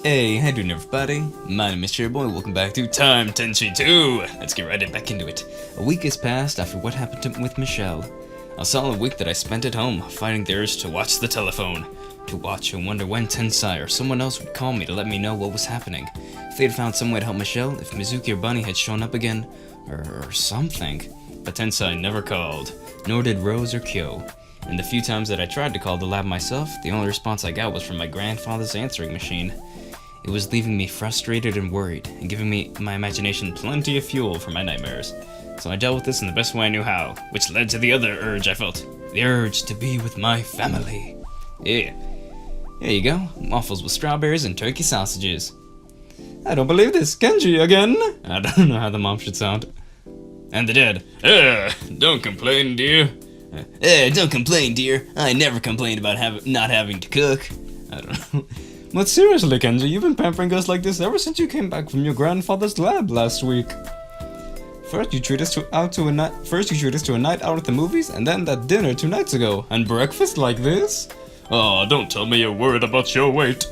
Hey, how you doing everybody? My name is CherryBoy, welcome back to Time Tenshi 2! Let's get right back into it. A week has passed after what happened with Michelle. A solid week that I spent at home, fighting the urge to watch the telephone. To watch and wonder when Tensai or someone else would call me to let me know what was happening. If they had found some way to help Michelle, if Mizuki or Bunny had shown up again, or something. But Tensai never called, nor did Rose or Kyo. And the few times that I tried to call the lab myself, the only response I got was from my grandfather's answering machine. It was leaving me frustrated and worried, and giving my imagination plenty of fuel for my nightmares. So I dealt with this in the best way I knew how, which led to the other urge I felt. The urge to be with my family. Yeah. There you go, waffles with strawberries and turkey sausages. I don't believe this, Kenji again? I don't know how the mom should sound. And the dad. Don't complain, dear. Don't complain, dear. I never complained about not having to cook. I don't know. But seriously, Kenji, you've been pampering us like this ever since you came back from your grandfather's lab last week. First you treat us to a night out at the movies, and then that dinner 2 nights ago, and breakfast like this? Oh, don't tell me you're worried about your weight.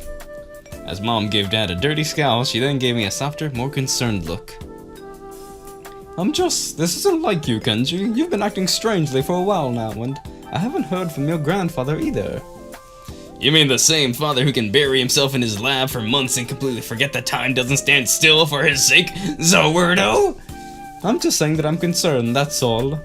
As Mom gave Dad a dirty scowl, she then gave me a softer, more concerned look. This isn't like you, Kenji. You've been acting strangely for a while now, and I haven't heard from your grandfather either. You mean the same father who can bury himself in his lab for months and completely forget that time doesn't stand still for his sake, Zowerdo? I'm just saying that I'm concerned, that's all.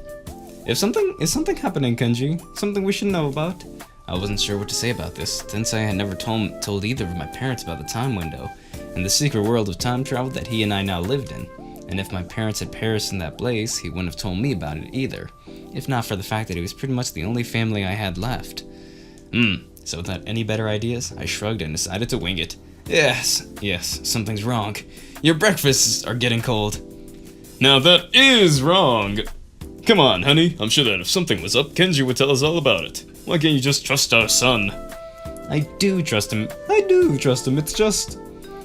Is something happening, Kenji? Something we should know about? I wasn't sure what to say about this. Tensai had never told either of my parents about the time window, and the secret world of time travel that he and I now lived in. And if my parents had perished in that blaze, he wouldn't have told me about it either. If not for the fact that he was pretty much the only family I had left. So without any better ideas, I shrugged and decided to wing it. Yes, something's wrong. Your breakfasts are getting cold. Now that is wrong. Come on, honey. I'm sure that if something was up, Kenji would tell us all about it. Why can't you just trust our son? I do trust him. It's just...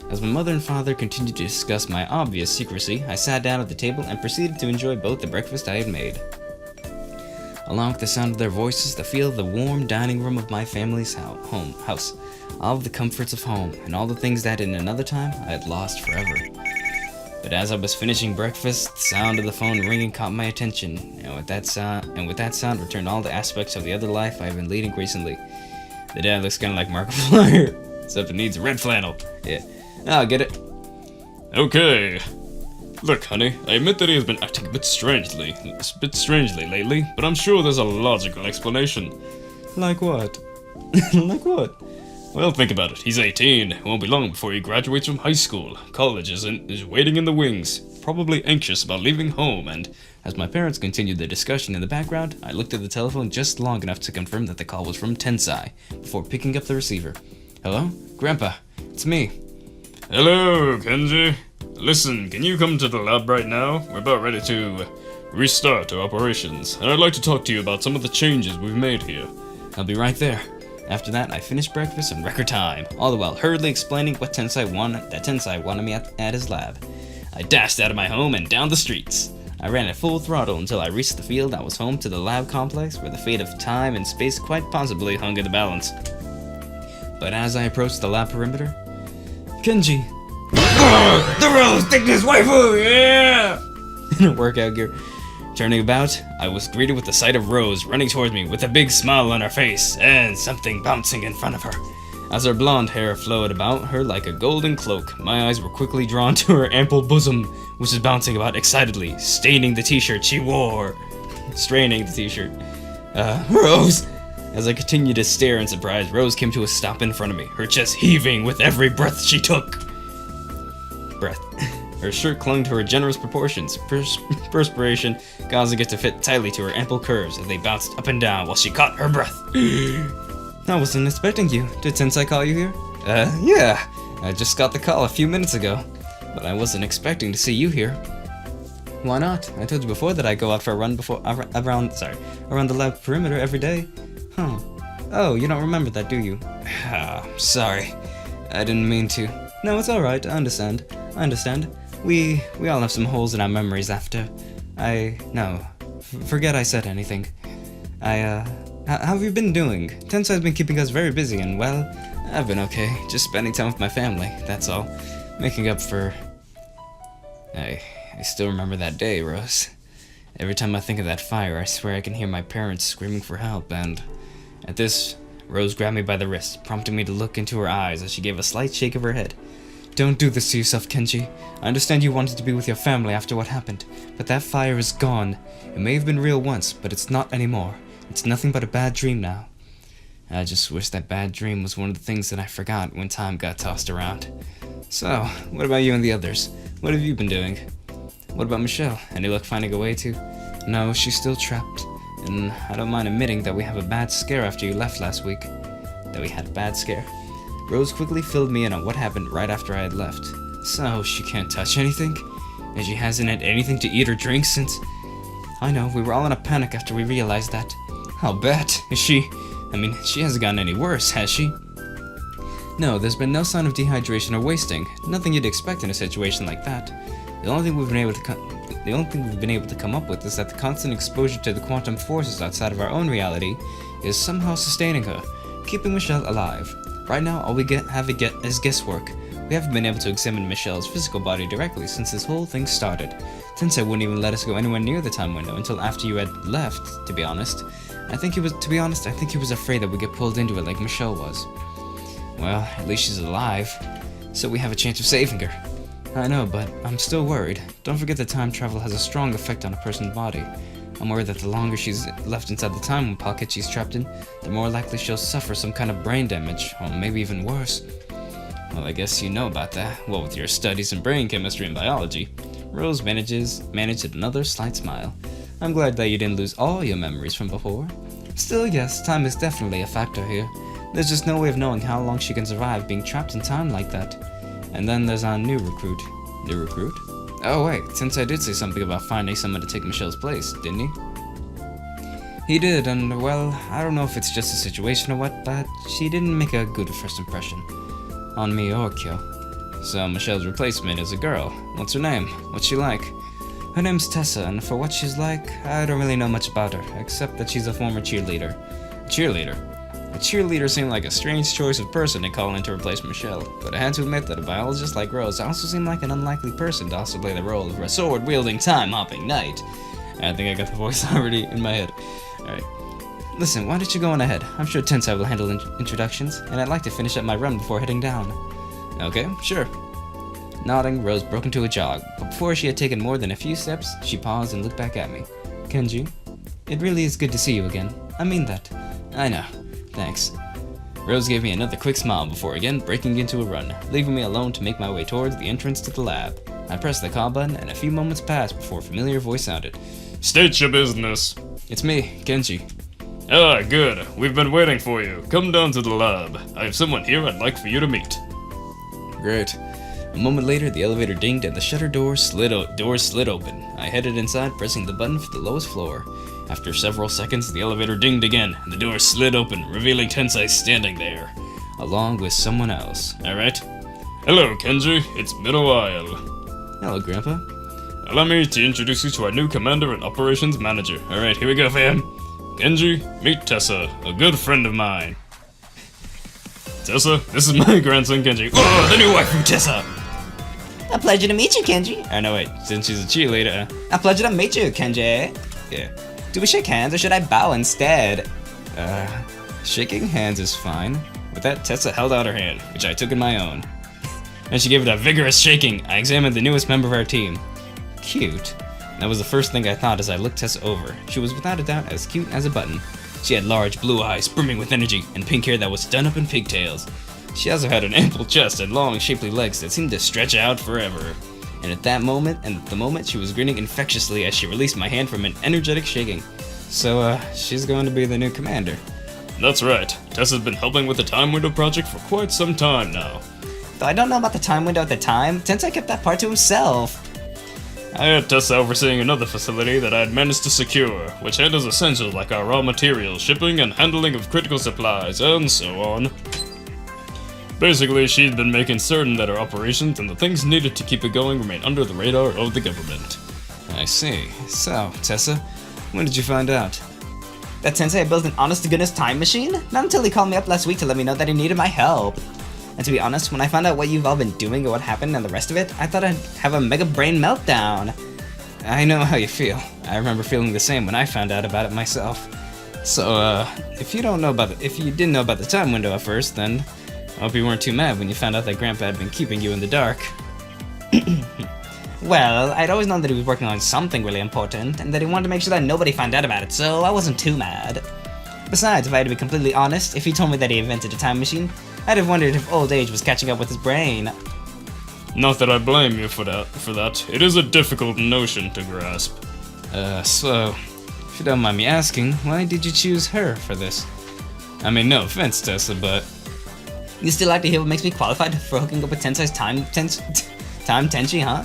As my mother and father continued to discuss my obvious secrecy, I sat down at the table and proceeded to enjoy both the breakfast I had made. Along with the sound of their voices, the feel of the warm dining room of my family's house, all of the comforts of home, and all the things that in another time I had lost forever. But as I was finishing breakfast, the sound of the phone ringing caught my attention, and with that sound returned all the aspects of the other life I've been leading recently. The dad looks kind of like Markiplier, except it needs red flannel. Yeah, I'll get it. Okay. Look, honey, I admit that he has been acting a bit strangely lately, but I'm sure there's a logical explanation. Like what? Like what? Well, think about it. He's 18. It won't be long before he graduates from high school. College is waiting in the wings, probably anxious about leaving home, and as my parents continued their discussion in the background, I looked at the telephone just long enough to confirm that the call was from Tensai, before picking up the receiver. Hello? Grandpa, it's me. Hello, Kenji. Listen, can you come to the lab right now? We're about ready to restart our operations, and I'd like to talk to you about some of the changes we've made here. I'll be right there. After that, I finished breakfast in record time, all the while hurriedly explaining what Tensai wanted me at his lab. I dashed out of my home and down the streets. I ran at full throttle until I reached the field that was home to the lab complex, where the fate of time and space quite possibly hung in the balance. But as I approached the lab perimeter, Kenji! The Rose Thickness Waifu! Yeah! In a workout gear. Turning about, I was greeted with the sight of Rose running towards me with a big smile on her face and something bouncing in front of her. As her blonde hair flowed about her like a golden cloak, my eyes were quickly drawn to her ample bosom, which was bouncing about excitedly, straining the t-shirt. Rose! As I continued to stare in surprise, Rose came to a stop in front of me, her chest heaving with every breath she took. Her shirt clung to her generous proportions, perspiration causing it to fit tightly to her ample curves as they bounced up and down while she caught her breath. I wasn't expecting you. Did Tensai call you here? Yeah. I just got the call a few minutes ago, but I wasn't expecting to see you here. Why not? I told you before that I go out for a run around the lab perimeter every day. Huh. Oh, you don't remember that, do you? Sorry. I didn't mean to. No, it's alright. I understand. We all have some holes in our memories after. Forget I said anything. How have you been doing? Tensai's been keeping us very busy and, well, I've been okay, just spending time with my family, that's all. Making up for... I still remember that day, Rose. Every time I think of that fire, I swear I can hear my parents screaming for help, and... At this, Rose grabbed me by the wrist, prompting me to look into her eyes as she gave a slight shake of her head. Don't do this to yourself, Kenji. I understand you wanted to be with your family after what happened, but that fire is gone. It may have been real once, but it's not anymore. It's nothing but a bad dream now. I just wish that bad dream was one of the things that I forgot when time got tossed around. So, what about you and the others? What have you been doing? What about Michelle? Any luck finding a way to? No, she's still trapped. And I don't mind admitting that we have a bad scare after you left last week. That we had a bad scare. Rose quickly filled me in on what happened right after I had left. So, she can't touch anything? And she hasn't had anything to eat or drink since... I know, we were all in a panic after we realized that. I'll bet. Is she... I mean, she hasn't gotten any worse, has she? No, there's been no sign of dehydration or wasting. Nothing you'd expect in a situation like that. The only thing we've been able to come up with is that the constant exposure to the quantum forces outside of our own reality is somehow sustaining her, keeping Michelle alive. Right now, all we have is guesswork. We haven't been able to examine Michelle's physical body directly since this whole thing started. Tensei wouldn't even let us go anywhere near the time window until after you had left, to be honest. I think he was afraid that we'd get pulled into it like Michelle was. Well, at least she's alive, so we have a chance of saving her. I know, but I'm still worried. Don't forget that time travel has a strong effect on a person's body. I'm worried that the longer she's left inside the time pocket she's trapped in, the more likely she'll suffer some kind of brain damage, or maybe even worse. Well, I guess you know about that. Well, with your studies in brain chemistry and biology. Rose managed another slight smile. I'm glad that you didn't lose all your memories from before. Still, yes, time is definitely a factor here. There's just no way of knowing how long she can survive being trapped in time like that. And then there's our new recruit. New recruit? Oh wait, Tensei did say something about finding someone to take Michelle's place, didn't he? He did, and well, I don't know if it's just a situation or what, but she didn't make a good first impression. On me or Kyo. So Michelle's replacement is a girl. What's her name? What's she like? Her name's Tessa, and for what she's like, I don't really know much about her, except that she's a former cheerleader. Cheerleader? A cheerleader seemed like a strange choice of person to call in to replace Michelle, but I had to admit that a biologist like Rose also seemed like an unlikely person to also play the role of a sword-wielding, time-hopping knight. I think I got the voice already in my head. Alright. Listen, why don't you go on ahead? I'm sure Tensei will handle introductions, and I'd like to finish up my run before heading down. Okay, sure. Nodding, Rose broke into a jog, but before she had taken more than a few steps, she paused and looked back at me. Kenji, it really is good to see you again. I mean that. I know. Thanks. Rose gave me another quick smile before again breaking into a run, leaving me alone to make my way towards the entrance to the lab. I pressed the call button, and a few moments passed before a familiar voice sounded. State your business. It's me, Kenji. Ah, good. We've been waiting for you. Come down to the lab. I have someone here I'd like for you to meet. Great. A moment later, the elevator dinged and the shutter doors slid open. I headed inside, pressing the button for the lowest floor. After several seconds, the elevator dinged again, and the door slid open, revealing Tensei standing there, along with someone else. Alright? Hello, Kenji. It's been a while. Hello, Grandpa. Allow me to introduce you to our new commander and operations manager. Alright, here we go, fam. Kenji, meet Tessa, a good friend of mine. Tessa, this is my grandson, Kenji. Oh, the new wife from Tessa! A pleasure to meet you, Kenji. Oh, no, wait, since she's a cheerleader. A pleasure to meet you, Kenji. Yeah. Do we shake hands or should I bow instead? Shaking hands is fine. With that, Tessa held out her hand, which I took in my own. And she gave it a vigorous shaking. I examined the newest member of our team. Cute. That was the first thing I thought as I looked Tessa over. She was without a doubt as cute as a button. She had large blue eyes brimming with energy and pink hair that was done up in pigtails. She also had an ample chest and long, shapely legs that seemed to stretch out forever. And at the moment, she was grinning infectiously as she released my hand from an energetic shaking. So, she's going to be the new commander. That's right. Tessa's been helping with the Time Window project for quite some time now. Though I don't know about the time window at the time, Tensei kept that part to himself. I had Tessa overseeing another facility that I had managed to secure, which handles essentials like our raw materials, shipping and handling of critical supplies, and so on. Basically, she'd been making certain that our operations and the things needed to keep it going remain under the radar of the government. I see. So, Tessa, when did you find out? That Tensei built an honest-to-goodness time machine? Not until he called me up last week to let me know that he needed my help. And to be honest, when I found out what you've all been doing and what happened and the rest of it, I thought I'd have a mega brain meltdown. I know how you feel. I remember feeling the same when I found out about it myself. So, if you didn't know about the time window at first, then I hope you weren't too mad when you found out that Grandpa had been keeping you in the dark. Well, I'd always known that he was working on something really important, and that he wanted to make sure that nobody found out about it, so I wasn't too mad. Besides, if I had to be completely honest, if he told me that he invented a time machine, I'd have wondered if old age was catching up with his brain. Not that I blame you for that. It is a difficult notion to grasp. So, if you don't mind me asking, why did you choose her for this? I mean, no offense, Tessa, but... You still like to hear what makes me qualified for hooking up with Tensei's time Tenshi, huh?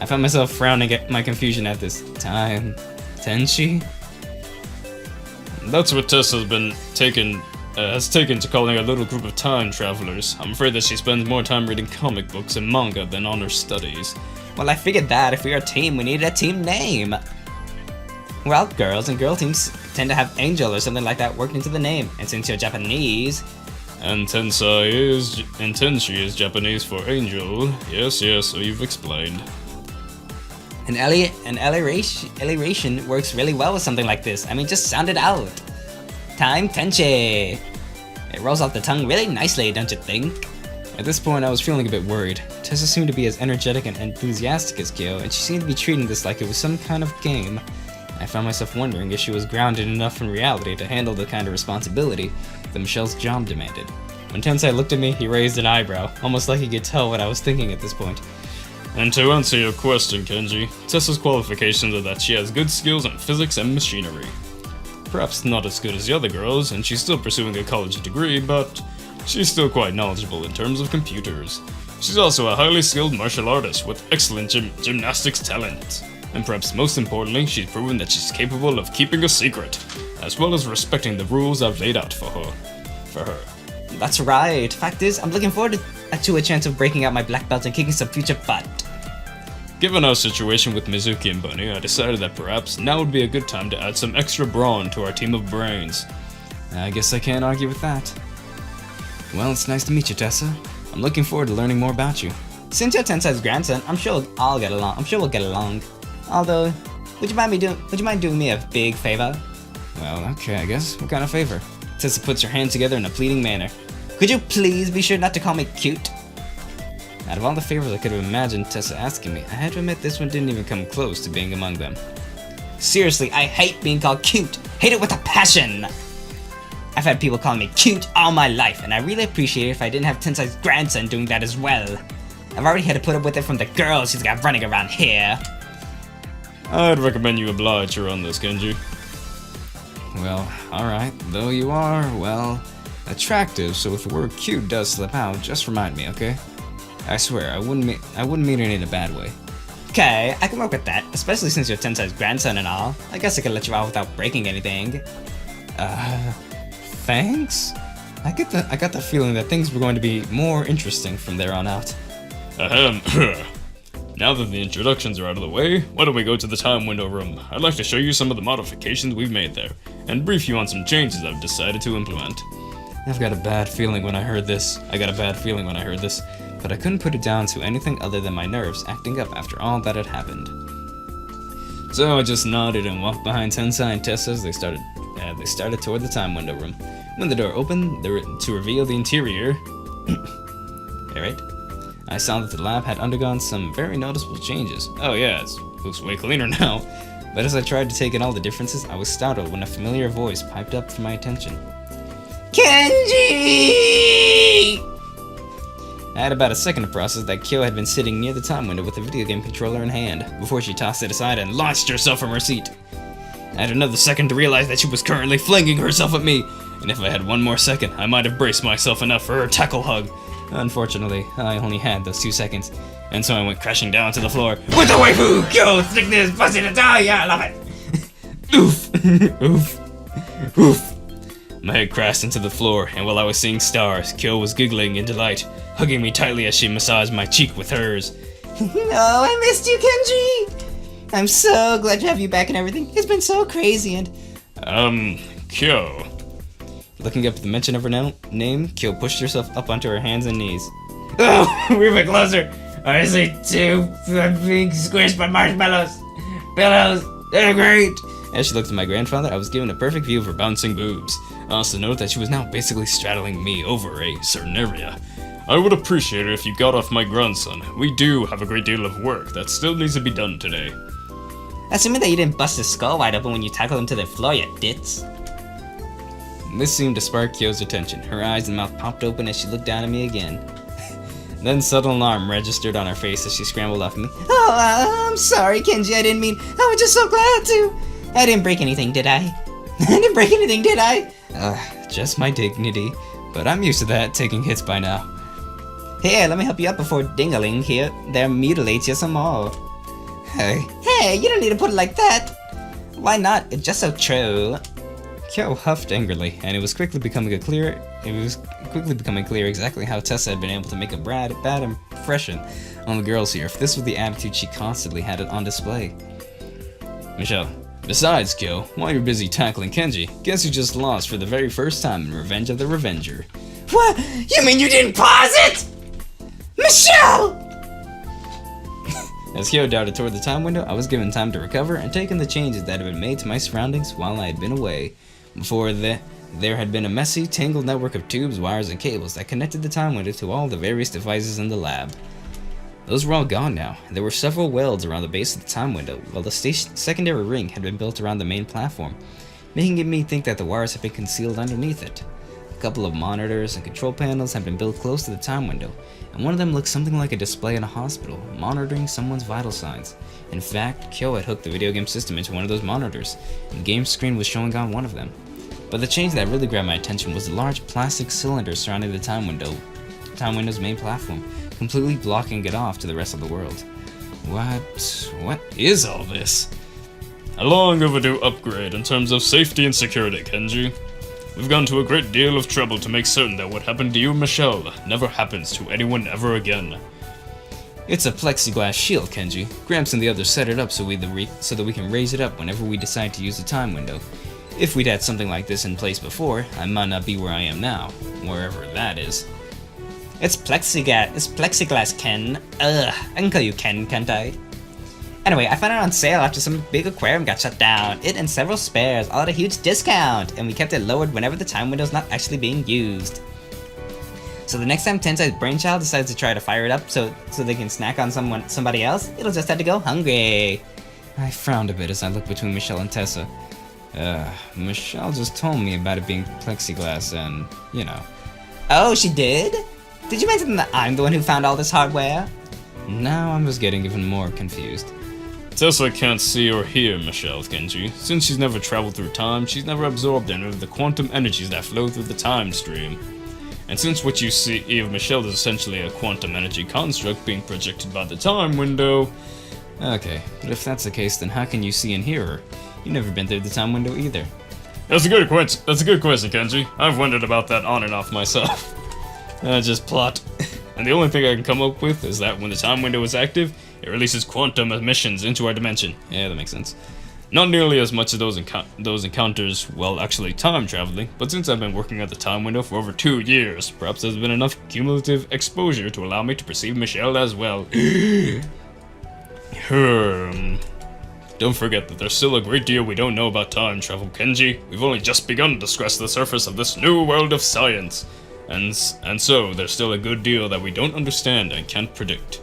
I found myself frowning at my confusion at this. Time Tenshi? That's what Tessa has taken to calling a little group of time travelers. I'm afraid that she spends more time reading comic books and manga than on her studies. Well, I figured that if we were a team, we needed a team name. Well, girls and girl teams tend to have angel or something like that worked into the name, and since you're Japanese... And Tenshi is Japanese for angel. Yes, so you've explained. An alliteration works really well with something like this. I mean, just sound it out. Time Tenshi. It rolls off the tongue really nicely, don't you think? At this point, I was feeling a bit worried. Tessa seemed to be as energetic and enthusiastic as Kyo, and she seemed to be treating this like it was some kind of game. I found myself wondering if she was grounded enough in reality to handle the kind of responsibility that Michelle's job demanded. When Tensei looked at me, he raised an eyebrow, almost like he could tell what I was thinking at this point. And to answer your question, Kenji, Tessa's qualifications are that she has good skills in physics and machinery. Perhaps not as good as the other girls, and she's still pursuing a college degree, but she's still quite knowledgeable in terms of computers. She's also a highly skilled martial artist with excellent gymnastics talent. And perhaps most importantly, she's proven that she's capable of keeping a secret, as well as respecting the rules I've laid out for her. That's right. Fact is, I'm looking forward to a chance of breaking out my black belt and kicking some future butt. Given our situation with Mizuki and Bunny, I decided that perhaps now would be a good time to add some extra brawn to our team of brains. I guess I can't argue with that. Well, it's nice to meet you, Tessa. I'm looking forward to learning more about you. Since you're Tensei's grandson, I'm sure we'll get along. Although, would you mind doing me a big favor? Well, okay, I guess. What kind of favor? Tessa puts her hands together in a pleading manner. Could you please be sure not to call me cute? Out of all the favors I could have imagined Tessa asking me, I had to admit this one didn't even come close to being among them. Seriously, I hate being called cute. Hate it with a passion. I've had people call me cute all my life, and I really appreciate it if I didn't have Tensei's grandson doing that as well. I've already had to put up with it from the girls he's got running around here. I'd recommend you oblige her on this, Kenji. Well, alright, though you are, well, attractive, so if the word cute does slip out, just remind me, okay? I swear, I wouldn't mean it in a bad way. Okay, I can work with that, especially since you're Tensei's grandson and all. I guess I could let you out without breaking anything. Thanks? I got the feeling that things were going to be more interesting from there on out. Ahem. Now that the introductions are out of the way, why don't we go to the time window room? I'd like to show you some of the modifications we've made there, and brief you on some changes I've decided to implement. I've got a bad feeling when I heard this. But I couldn't put it down to anything other than my nerves acting up after all that had happened. So I just nodded and walked behind Tensei and Tessa as they started toward the time window room. When the door opened to reveal the interior, alright, I saw that the lab had undergone some very noticeable changes. Oh yeah, it looks way cleaner now. But as I tried to take in all the differences, I was startled when a familiar voice piped up for my attention. Kenji! I had about a second to process that Kyo had been sitting near the time window with a video game controller in hand, before she tossed it aside and launched herself from her seat. I had another second to realize that she was currently flinging herself at me, and if I had one more second, I might have braced myself enough for her tackle hug. Unfortunately, I only had those 2 seconds, and so I went crashing down to the floor. With the waifu! Kyo, thickness, pussy to die! Yeah, I love it! Oof! Oof! Oof! My head crashed into the floor, and while I was seeing stars, Kyo was giggling in delight, hugging me tightly as she massaged my cheek with hers. Oh, I missed you, Kenji! I'm so glad to have you back and everything. It's been so crazy, and Kyo. Looking up at the mention of her name, Kyo pushed herself up onto her hands and knees. Oh, we're bit closer. I see two being squished by marshmallows. Pillows, they're great. As she looked at my grandfather, I was given a perfect view of her bouncing boobs. I also noted that she was now basically straddling me over a certain area. I would appreciate it if you got off my grandson. We do have a great deal of work that still needs to be done today. Assuming that you didn't bust his skull wide open when you tackled him to the floor, you ditz. This seemed to spark Kyo's attention. Her eyes and mouth popped open as she looked down at me again. Then subtle alarm registered on her face as she scrambled off me. Oh, I'm sorry, Kenji, I didn't mean. I was just so glad to. I didn't break anything, did I? I didn't break anything, did I? Just my dignity. But I'm used to that, taking hits by now. Here, let me help you up before Dingaling here there mutilates you some more. Hey. Hey, you don't need to put it like that. Why not? It's just so true. Kyo huffed angrily, and it was quickly becoming clear exactly how Tessa had been able to make a bad impression on the girls here, if this was the attitude she constantly had it on display. Michelle, besides, Kyo, while you're busy tackling Kenji, guess you just lost for the very first time in Revenge of the Revenger. What? You mean you didn't pause it? Michelle! As Kyo darted toward the time window, I was given time to recover and take in the changes that had been made to my surroundings while I had been away. Before there had been a messy, tangled network of tubes, wires, and cables that connected the time window to all the various devices in the lab. Those were all gone now, and there were several welds around the base of the time window, while the secondary ring had been built around the main platform, making me think that the wires had been concealed underneath it. A couple of monitors and control panels had been built close to the time window, and one of them looked something like a display in a hospital, monitoring someone's vital signs. In fact, Kyo had hooked the video game system into one of those monitors, and the game screen was showing on one of them. But the change that really grabbed my attention was the large plastic cylinder surrounding the time window's main platform, completely blocking it off to the rest of the world. What is all this? A long overdue upgrade in terms of safety and security, Kenji. We've gone to a great deal of trouble to make certain that what happened to you, Michelle, never happens to anyone ever again. It's a plexiglass shield, Kenji. Gramps and the others set it up so that we can raise it up whenever we decide to use the time window. If we'd had something like this in place before, I might not be where I am now, wherever that is. It's plexiglass, Ken. Ugh, I can call you Ken, can't I? Anyway, I found it on sale after some big aquarium got shut down. It and several spares, all at a huge discount, and we kept it lowered whenever the time window's not actually being used. So the next time Tensai's brainchild decides to try to fire it up so they can snack on somebody else, it'll just have to go hungry. I frowned a bit as I looked between Michelle and Tessa. Michelle just told me about it being plexiglass and, you know. Oh, she did? Did you mention that I'm the one who found all this hardware? Now I'm just getting even more confused. Tessa can't see or hear Michelle, Kenji. Since she's never traveled through time, she's never absorbed any of the quantum energies that flow through the time stream. And since what you see of Michelle is essentially a quantum energy construct being projected by the time window... Okay, but if that's the case, then how can you see and hear her? You've never been through the time window either. That's a good question, Kenji. I've wondered about that on and off myself. Just plot. And the only thing I can come up with is that when the time window is active, it releases quantum emissions into our dimension. Yeah, that makes sense. Not nearly as much as those encounters while actually time traveling, but since I've been working at the time window for over 2 years, perhaps there's been enough cumulative exposure to allow me to perceive Michelle as well. Don't forget that there's still a great deal we don't know about time travel, Kenji. We've only just begun to scratch the surface of this new world of science. And so, there's still a good deal that we don't understand and can't predict.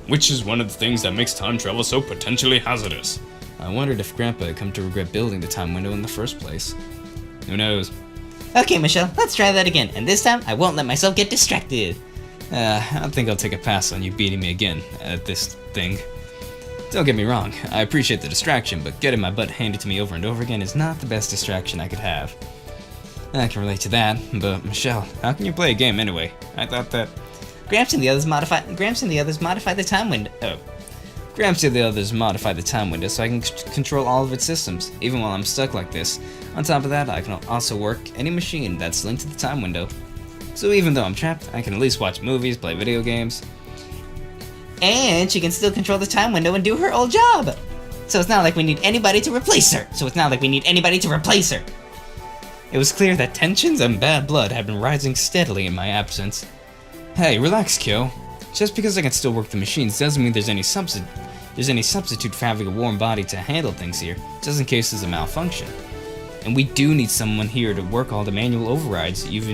Which is one of the things that makes time travel so potentially hazardous. I wondered if Grandpa had come to regret building the time window in the first place. Who knows? Okay, Michelle, let's try that again, and this time I won't let myself get distracted. I don't think I'll take a pass on you beating me again at this thing. Don't get me wrong, I appreciate the distraction, but getting my butt handed to me over and over again is not the best distraction I could have. I can relate to that, but Michelle, how can you play a game anyway? I thought that... Gramps and the others modify the time window. Gramps and the others modify the time window so I can control all of its systems, even while I'm stuck like this. On top of that, I can also work any machine that's linked to the time window. So even though I'm trapped, I can at least watch movies, play video games. And she can still control the time window and do her old job. So it's not like we need anybody to replace her. It was clear that tensions and bad blood had been rising steadily in my absence. Hey, relax, Kyo. Just because I can still work the machines doesn't mean there's any substitute for having a warm body to handle things here, just in case there's a malfunction. And we do need someone here to work all the manual overrides you've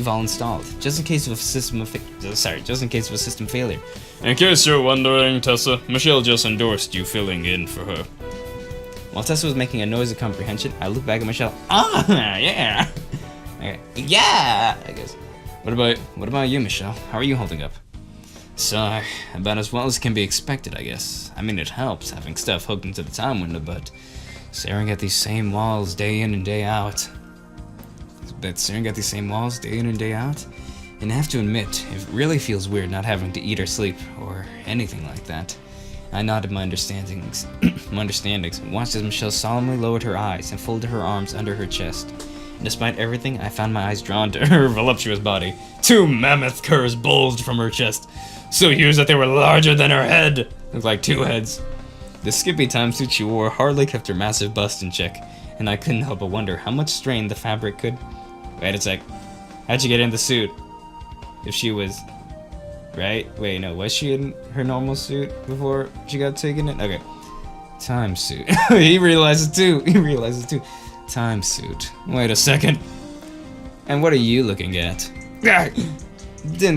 all installed, just in case of a system failure. In case you're wondering, Tessa, Michelle just endorsed you filling in for her. While Tessa was making a noise of comprehension, I looked back at Michelle. Yeah. Okay. Yeah! I guess. What about you, Michelle? How are you holding up? So, about as well as can be expected, I guess. I mean, it helps having stuff hooked into the time window, but staring at these same walls day in and day out. And I have to admit, it really feels weird not having to eat or sleep or anything like that. I nodded my understandings, and watched as Michelle solemnly lowered her eyes and folded her arms under her chest. And despite everything, I found my eyes drawn to her voluptuous body. 2 mammoth curs bulged from her chest, so huge that they were larger than her head. Looked like 2 heads. The skimpy time suit she wore hardly kept her massive bust in check, and I couldn't help but wonder how much strain the fabric could... Wait a sec. How'd you get in the suit? If she was... Right? Wait, no, was she in her normal suit before she got taken in? Okay. Time suit. He realized it too. Time suit. Wait a second. And what are you looking at? Don't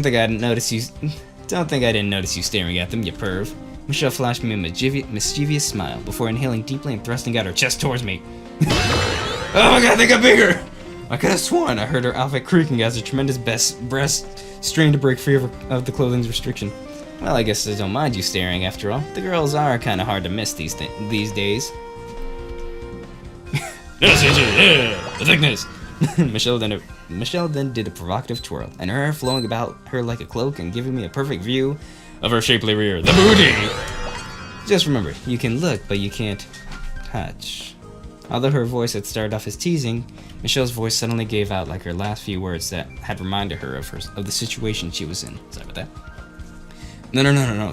think I didn't notice you staring at them, you perv. Michelle flashed me a mischievous smile before inhaling deeply and thrusting out her chest towards me. Oh my god, they got bigger! I could have sworn I heard her outfit creaking as her tremendous breast strained to break free of the clothing's restriction. Well, I guess I don't mind you staring after all. The girls are kind of hard to miss these days. Yes, the thickness. Michelle then did a provocative twirl, and her hair flowing about her like a cloak and giving me a perfect view of her shapely rear. The booty! Just remember, you can look, but you can't touch. Although her voice had started off as teasing, Michelle's voice suddenly gave out like her last few words that had reminded her of the situation she was in. Sorry about that. No,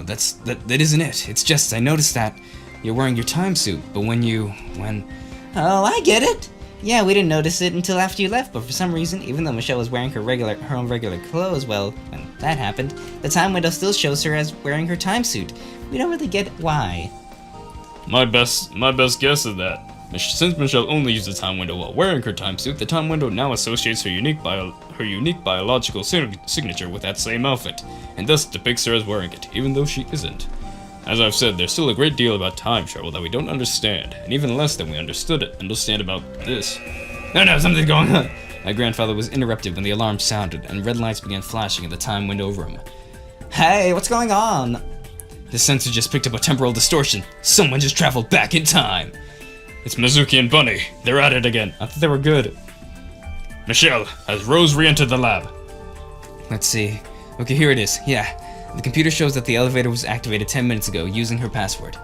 that isn't it. It's just, I noticed that you're wearing your time suit, but when... Oh, I get it. Yeah, we didn't notice it until after you left, but for some reason, even though Michelle was wearing her own regular clothes, well, when that happened, the time window still shows her as wearing her time suit. We don't really get why. My best guess is that since Michelle only used the time window while wearing her time suit, the time window now associates her unique biological signature with that same outfit, and thus depicts her as wearing it, even though she isn't. As I've said, there's still a great deal about time travel that we don't understand, and even less than we understand about this. No, something's going on! My grandfather was interrupted when the alarm sounded, and red lights began flashing in the time window room. Hey, what's going on? The sensor just picked up a temporal distortion. Someone just traveled back in time! It's Mizuki and Bunny. They're at it again. I thought they were good. Michelle, has Rose re-entered the lab? Let's see. Okay, here it is. Yeah. The computer shows that the elevator was activated 10 minutes ago using her password.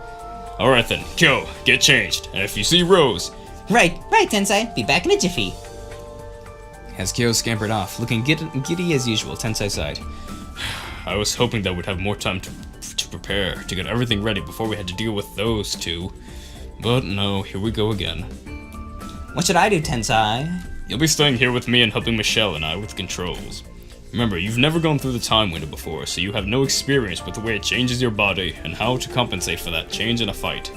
Alright then, Kyo, get changed. And if you see Rose... Right, Tensai. Be back in a jiffy. As Kyo scampered off, looking giddy as usual, Tensai sighed. I was hoping that we'd have more time to prepare, to get everything ready before we had to deal with those two. But no, here we go again. What should I do, Tensai? You'll be staying here with me and helping Michelle and I with controls. Remember, you've never gone through the time window before, so you have no experience with the way it changes your body and how to compensate for that change in a fight.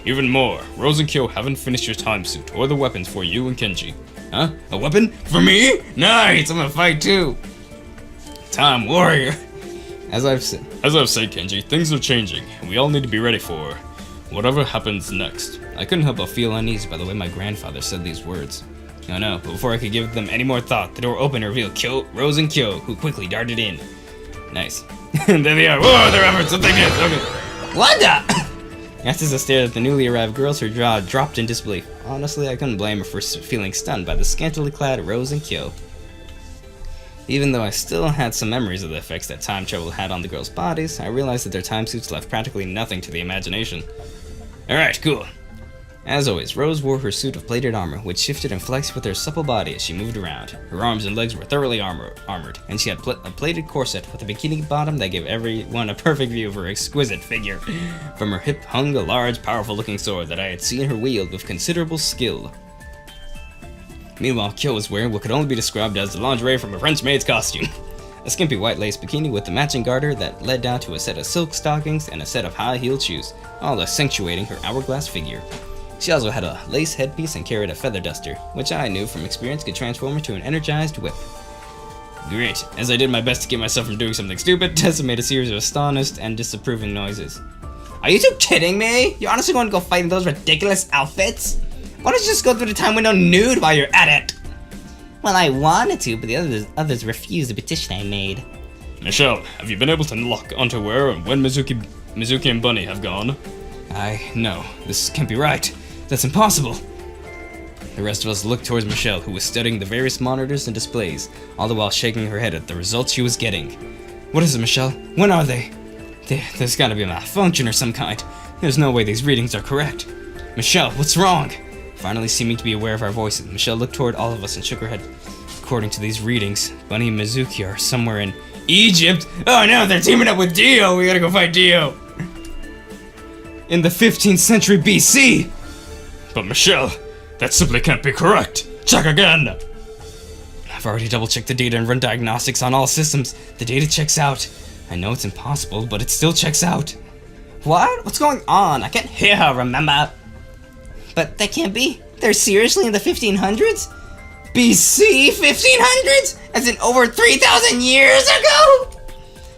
Even more, Rose and Kyo haven't finished your time suit or the weapons for you and Kenji. Huh? A weapon? For me? Nice! I'm gonna fight too! Time warrior! As I've said, Kenji, things are changing, and we all need to be ready for whatever happens next. I couldn't help but feel uneasy by the way my grandfather said these words. I know, but before I could give them any more thought, the door opened and revealed Rose and Kyo, who quickly darted in. Nice. And there they are. Whoa, their efforts, something is. Okay. What the? As I stared at the newly arrived girls, her jaw dropped in disbelief. Honestly, I couldn't blame her for feeling stunned by the scantily clad Rose and Kyo. Even though I still had some memories of the effects that time travel had on the girls' bodies, I realized that their time suits left practically nothing to the imagination. Alright, cool. As always, Rose wore her suit of plated armor, which shifted and flexed with her supple body as she moved around. Her arms and legs were thoroughly armored, and she had a plated corset with a bikini bottom that gave everyone a perfect view of her exquisite figure. From her hip hung a large, powerful-looking sword that I had seen her wield with considerable skill. Meanwhile, Kyo was wearing what could only be described as the lingerie from a French maid's costume. A skimpy white lace bikini with the matching garter that led down to a set of silk stockings and a set of high-heeled shoes, all accentuating her hourglass figure. She also had a lace headpiece and carried a feather duster, which I knew from experience could transform her to an energized whip. Great. As I did my best to keep myself from doing something stupid, Tessa made a series of astonished and disapproving noises. Are you two kidding me? You're honestly going to go fight in those ridiculous outfits? Why don't you just go through the time window nude while you're at it? Well, I wanted to, but the others refused the petition I made. Michelle, have you been able to lock onto where and when Mizuki and Bunny have gone? No, this can't be right. That's impossible. The rest of us looked towards Michelle, who was studying the various monitors and displays, all the while shaking her head at the results she was getting. What is it, Michelle? When are they? There's gotta be a malfunction or some kind. There's no way these readings are correct. Michelle, what's wrong? Finally seeming to be aware of our voices, Michelle looked toward all of us and shook her head. According to these readings, Bunny and Mizuki are somewhere in Egypt. Oh no, they're teaming up with Dio. We gotta go fight Dio. In the 15th century BC. But Michelle, that simply can't be correct. Check again. I've already double-checked the data and run diagnostics on all systems. The data checks out. I know it's impossible, but it still checks out. What? What's going on? I can't hear her, remember? But that can't be. They're seriously in the 1500s? BC 1500s? As in over 3,000 years ago?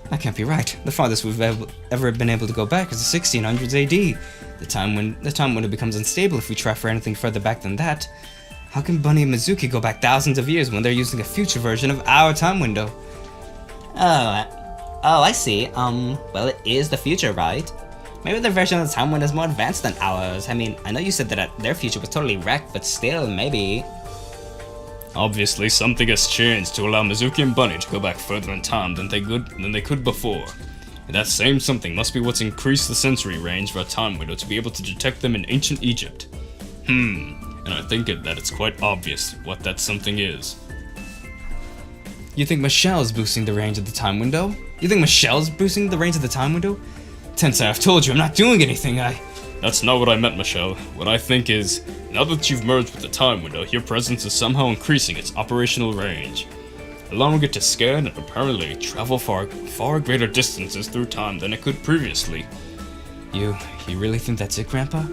That can't be right. The farthest we've ever been able to go back is the 1600s AD. The time window becomes unstable if we try for anything further back than that. How can Bunny and Mizuki go back thousands of years when they're using a future version of our time window? Oh, I see. Well, it is the future, right? Maybe their version of the time window is more advanced than ours. I mean, I know you said that their future was totally wrecked, but still, maybe. Obviously, something has changed to allow Mizuki and Bunny to go back further in time than they could before. And that same something must be what's increased the sensory range of our time window to be able to detect them in ancient Egypt. And I think that it's quite obvious what that something is. You think Michelle's boosting the range of the time window? Tensei, I've told you, I'm not doing anything, That's not what I meant, Michelle. What I think is, now that you've merged with the time window, your presence is somehow increasing its operational range, allowing it to scan and apparently travel far greater distances through time than it could previously. You really think that's it, Grandpa?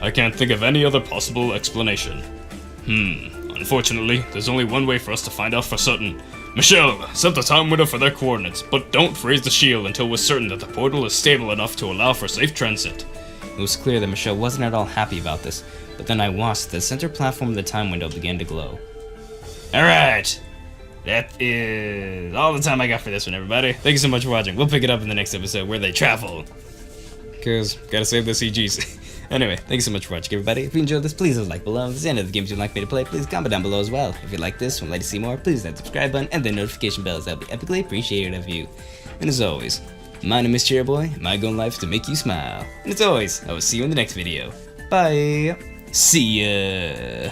I can't think of any other possible explanation. Unfortunately, there's only one way for us to find out for certain. Michelle, set the time window for their coordinates, but don't raise the shield until we're certain that the portal is stable enough to allow for safe transit. It was clear that Michelle wasn't at all happy about this, but then I watched the center platform of the time window begin to glow. Alright, that is all the time I got for this one, everybody. Thank you so much for watching. We'll pick it up in the next episode where they travel. Cause gotta save the CGs. Anyway, thank you so much for watching, everybody. If you enjoyed this, please leave a like below. If there's any other games you'd like me to play, please comment down below as well. If you like this and would like to see more, please hit that subscribe button and the notification bells. That would be epically appreciated of you. And as always, my name is CherryBoy. My goal in life is to make you smile. And as always, I will see you in the next video. Bye. See ya.